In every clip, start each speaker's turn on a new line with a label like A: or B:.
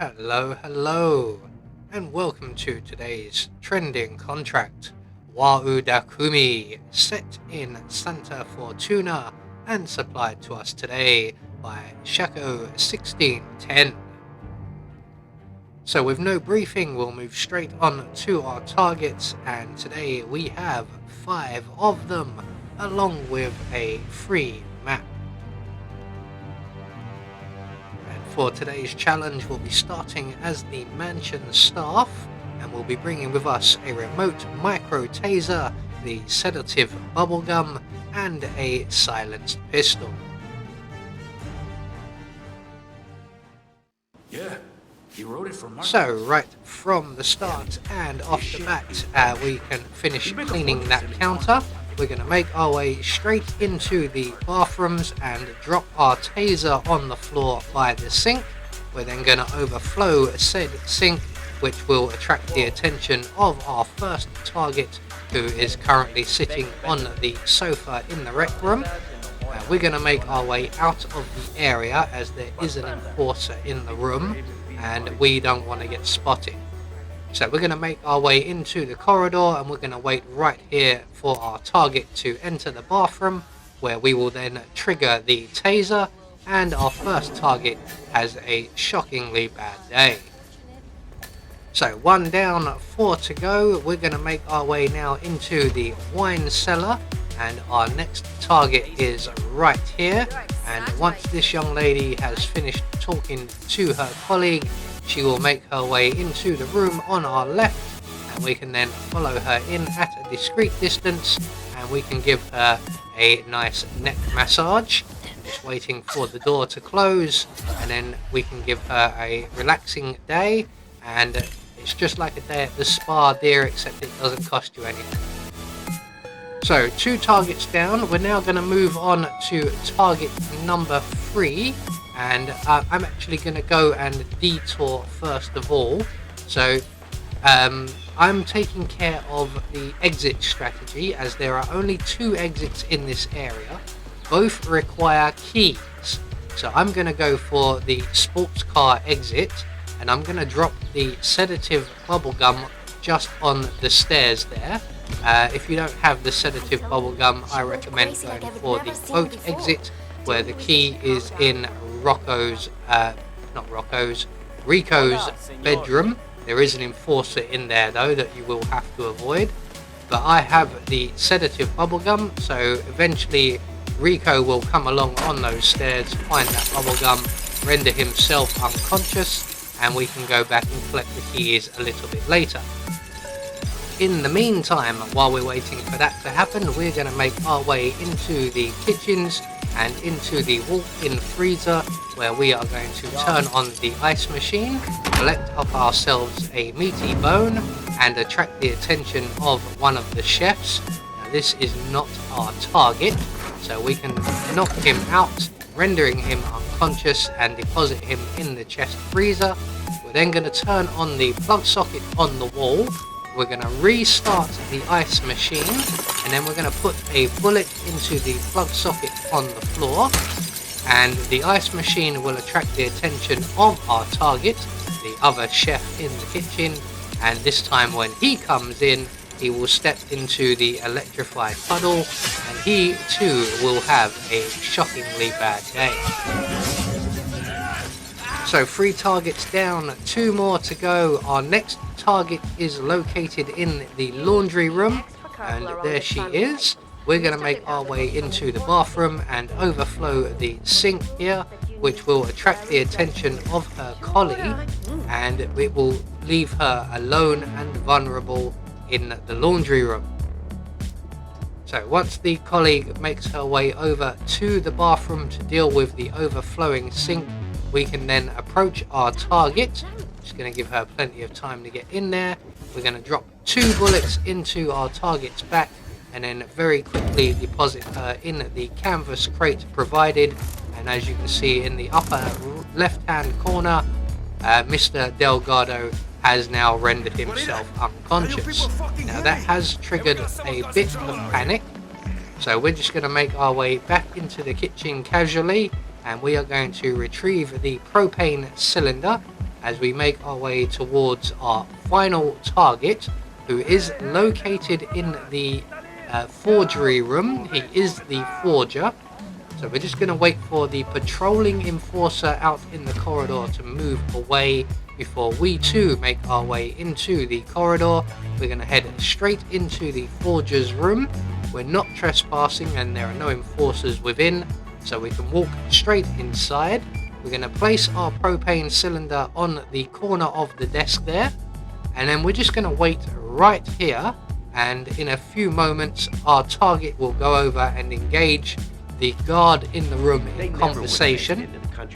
A: Hello, and welcome to today's trending contract, Warudakumi, set in Santa Fortuna and supplied to us today by Shako 1610. So with no briefing, we'll move straight on to our targets, and today we have 5 of them, along with a free map. For today's challenge, we'll be starting as the mansion staff, and we'll be bringing with us a remote micro taser, the sedative bubblegum, and a silenced pistol.
B: Yeah, he wrote it from Mark.
A: So right from the start and off the bat, we can finish cleaning that counter. We're going to make our way straight into the bathrooms and drop our taser on the floor by the sink. We're then going to overflow said sink, which will attract the attention of our first target, who is currently sitting on the sofa in the rec room. We're going to make our way out of the area as there is an enforcer in the room and we don't want to get spotted. So we're going to make our way into the corridor, and we're going to wait right here for our target to enter the bathroom, where we will then trigger the taser, and our first target has a shockingly bad day. So 1 down, 4 to go. We're going to make our way now into the wine cellar, and our next target is right here. And once this young lady has finished talking to her colleague, she will make her way into the room on our left, and we can then follow her in at a discreet distance, and we can give her a nice neck massage. Just waiting for the door to close, and then we can give her a relaxing day, and it's just like a day at the spa, dear, except it doesn't cost you anything. So 2 targets down. We're now going to move on to target number 3. And I'm actually going to go and detour first of all. So I'm taking care of the exit strategy, as there are only 2 exits in this area. Both require keys. So I'm going to go for the sports car exit, and I'm going to drop the sedative bubblegum just on the stairs there. If you don't have the sedative bubblegum, I recommend going for the boat exit, where the key is in Rico's bedroom. There is an enforcer in there though that you will have to avoid, but I have the sedative bubblegum, so eventually Rico will come along on those stairs, find that bubblegum, render himself unconscious, and we can go back and collect the keys a little bit later. In the meantime, while we're waiting for that to happen, we're going to make our way into the kitchens and into the walk-in freezer, where we are going to turn on the ice machine, collect up ourselves a meaty bone, and attract the attention of one of the chefs. Now, this is not our target, so we can knock him out, rendering him unconscious, and deposit him in the chest freezer. We're then going to turn on the plug socket on the wall. We're going to restart the ice machine, and then we're going to put a bullet into the plug socket on the floor, and the ice machine will attract the attention of our target, the other chef in the kitchen, and this time when he comes in, he will step into the electrified puddle, and he too will have a shockingly bad day. So 3 targets down, 2 more to go. Our next target is located in the laundry room, and there she is. We're going to make our way into the bathroom and overflow the sink here, which will attract the attention of her colleague, and it will leave her alone and vulnerable in the laundry room. So once the colleague makes her way over to the bathroom to deal with the overflowing sink, we can then approach our target. Just going to give her plenty of time to get in there. We're going to drop 2 bullets into our target's back, and then very quickly deposit her in the canvas crate provided. And as you can see in the upper left hand corner, Mr. Delgado has now rendered himself unconscious. Now that has triggered a bit of panic, so we're just going to make our way back into the kitchen casually, and we are going to retrieve the propane cylinder as we make our way towards our final target, who is located in the forgery room. He is the forger. So we're just going to wait for the patrolling enforcer out in the corridor to move away before we too make our way into the corridor. We're going to head straight into the forger's room. We're not trespassing and there are no enforcers within, so we can walk straight inside. We're going to place our propane cylinder on the corner of the desk there, and then we're just going to wait right here, and in a few moments our target will go over and engage the guard in the room in conversation.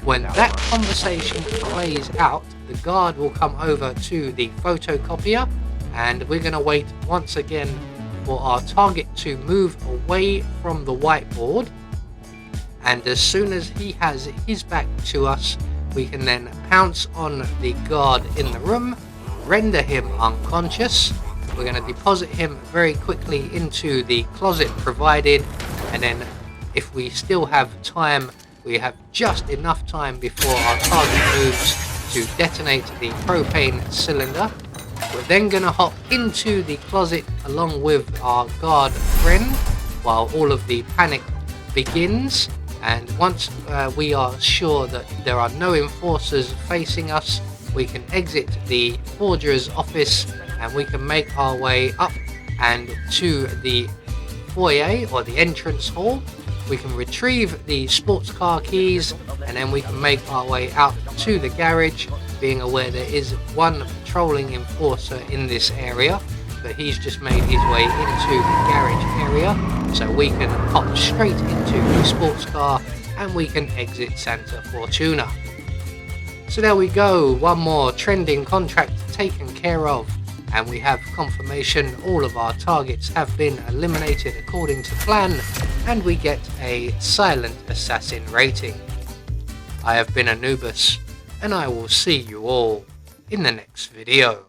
A: When that conversation plays out, the guard will come over to the photocopier, and we're going to wait once again for our target to move away from the whiteboard. And as soon as he has his back to us, we can then pounce on the guard in the room, render him unconscious. We're going to deposit him very quickly into the closet provided, and then if we still have time, we have just enough time before our target moves to detonate the propane cylinder. We're then going to hop into the closet along with our guard friend while all of the panic begins. And once we are sure that there are no enforcers facing us, we can exit the forger's office and we can make our way up and to the foyer or the entrance hall. We can retrieve the sports car keys, and then we can make our way out to the garage, being aware there is one patrolling enforcer in this area, but he's just made his way into the garage area, so we can hop straight into the sports car and we can exit Santa Fortuna. So there we go, one more trending contract taken care of, and we have confirmation all of our targets have been eliminated according to plan, and we get a silent assassin rating. I have been Anubis, and I will see you all in the next video.